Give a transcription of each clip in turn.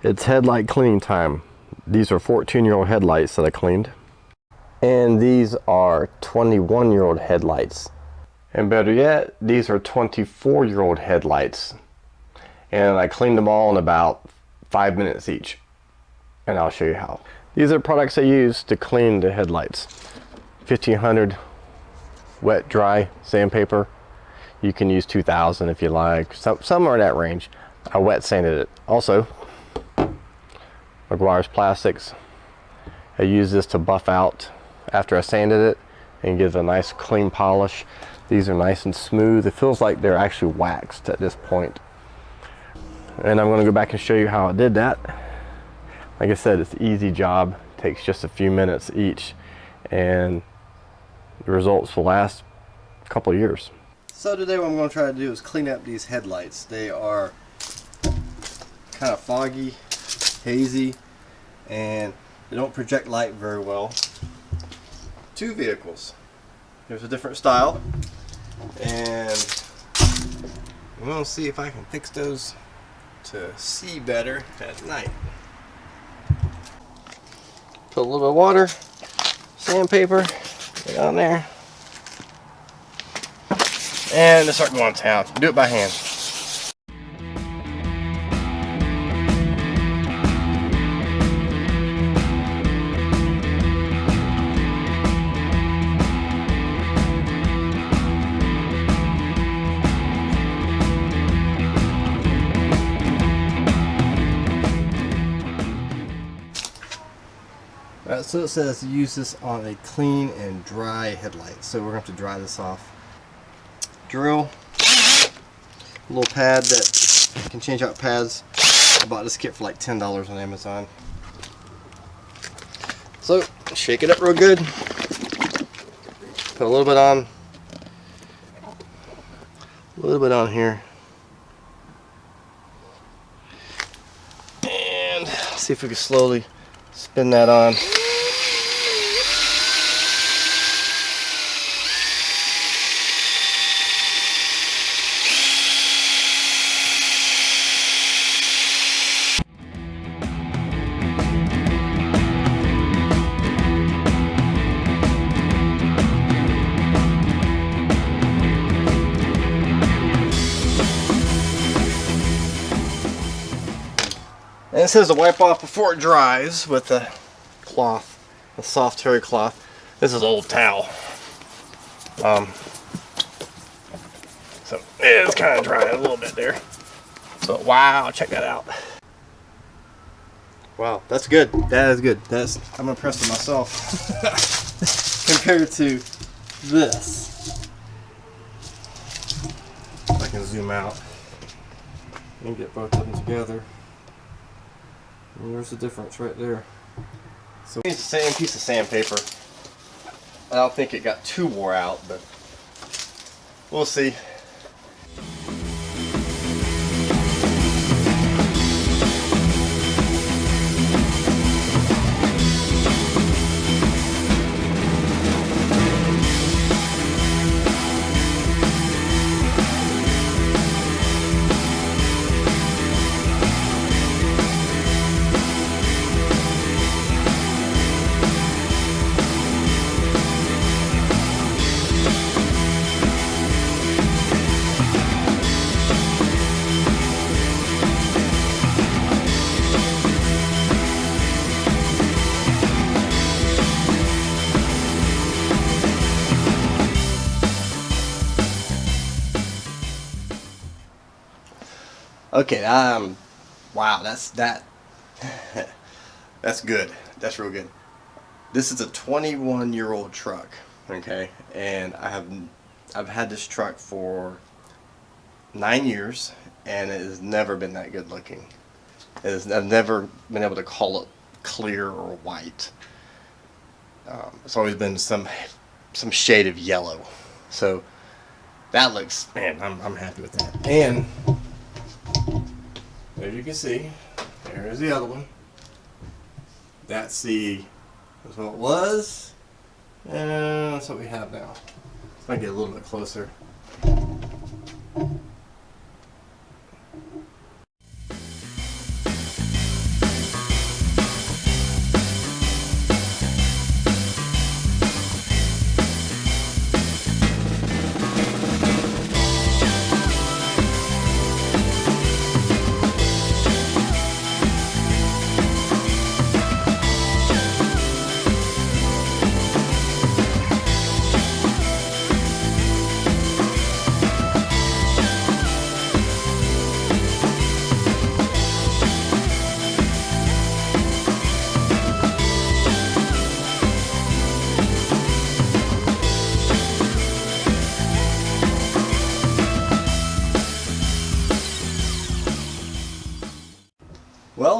It's headlight cleaning time. These are 14-year-old headlights that I cleaned. And these are 21-year-old headlights. And better yet, these are 24-year-old headlights. And I cleaned them all in about 5 minutes each. And I'll show you how. These are products I use to clean the headlights. 1500 wet dry sandpaper. You can use 2000 if you like. Some are in that range. I wet sanded it. Also, McGuire's Plastics. I use this to buff out after I sanded it and give it a nice clean polish. These are nice and smooth. It feels like they're actually waxed at this point. And I'm going to go back and show you how I did that. Like I said, it's an easy job. It takes just a few minutes each, and the results will last a couple of years. So today what I'm going to try to do is clean up these headlights. They are kind of foggy, hazy, and they don't project light very well. Two vehicles. Here's a different style, and I'm going to see if I can fix those to see better at night. Put a little bit of water, sandpaper, get on there, and just start going to town. Do it by hand. So it says use this on a clean and dry headlight. So we're going to have to dry this off. Drill, a little pad that you can change out pads. I bought this kit for like $10 on Amazon. So shake it up real good. Put a little bit on here. And see if we can slowly spin that on. And it says to wipe off before it dries with a cloth, a soft terry cloth. This is old towel. So it's kind of dry a little bit there. So wow, check that out. Wow, that's good. That is good. I'm impressed with myself compared to this. If I can zoom out and get both of them together. And there's the difference right there. So it's the same piece of sandpaper. I don't think it got too wore out, but we'll see. Okay, wow, that's good. That's real good. This is a 21-year-old truck, okay, and I've had this truck for 9 years, and it has never been that good looking. I've never been able to call it clear or white. It's always been some shade of yellow. So that looks, man, I'm happy with that. And as you can see, there's the other one. That's what it was, and that's what we have now. Let's make it a little bit closer.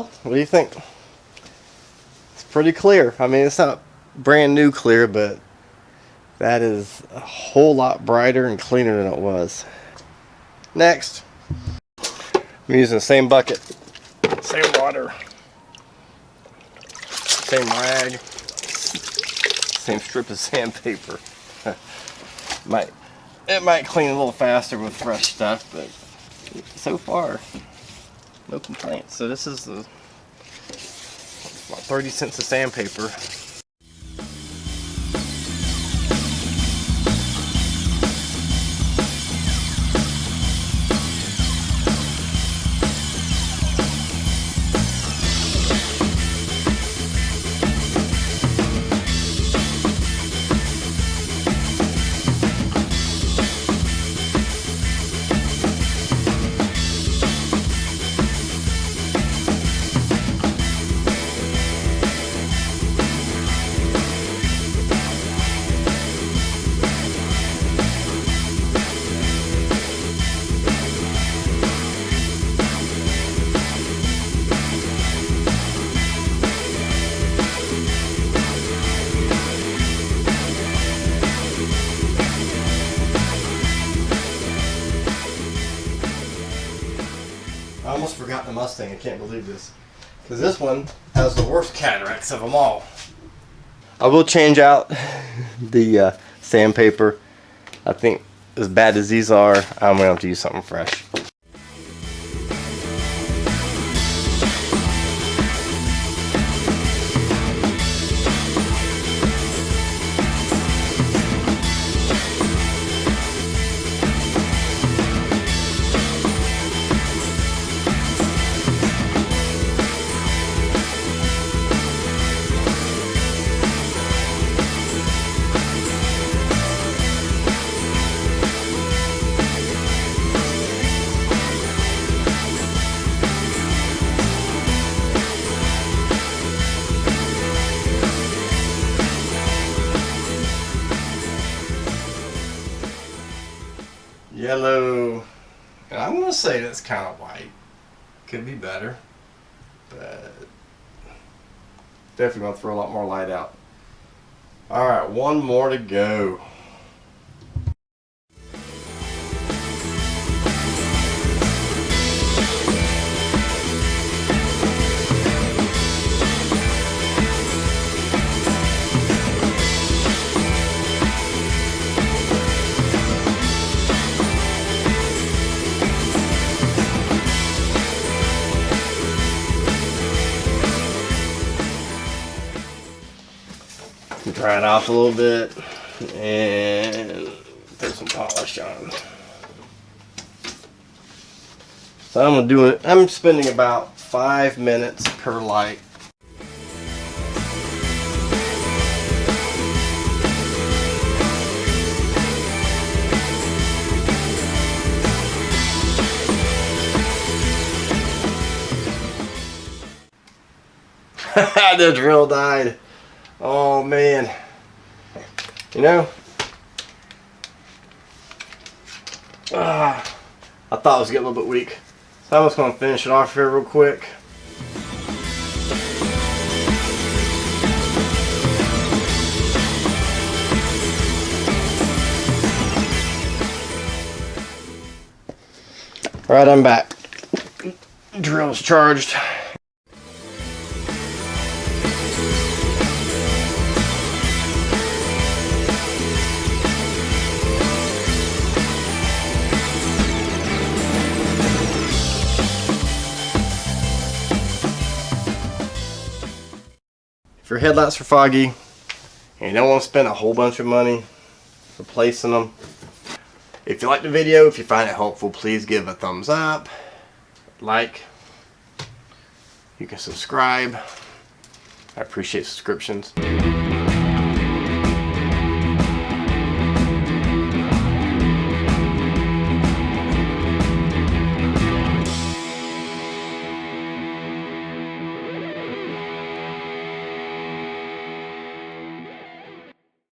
Well, what do you think? It's pretty clear. I mean, it's not brand new clear, but that is a whole lot brighter and cleaner than it was. Next, I'm using the same bucket, same water, same rag, same strip of sandpaper. It might clean a little faster with fresh stuff, but so far, no complaints. So this is about 30 cents of sandpaper. I almost forgot the Mustang. I can't believe this. Because this one has the worst cataracts of them all. I will change out the sandpaper. I think as bad as these are, I'm going to have to use something fresh. Yellow, and I'm going to say that's kind of white. Could be better, but definitely going to throw a lot more light out. Alright, one more to go. Dry it off a little bit and put some polish on. So I'm spending about 5 minutes per light. The drill died. Oh man, you know, I thought it was getting a little bit weak, so I'm just going to finish it off here real quick. Alright, I'm back. Drill's charged. If your headlights are foggy and you don't want to spend a whole bunch of money replacing them, if you like the video, if you find it helpful, please give a thumbs up, like, you can subscribe. I appreciate subscriptions.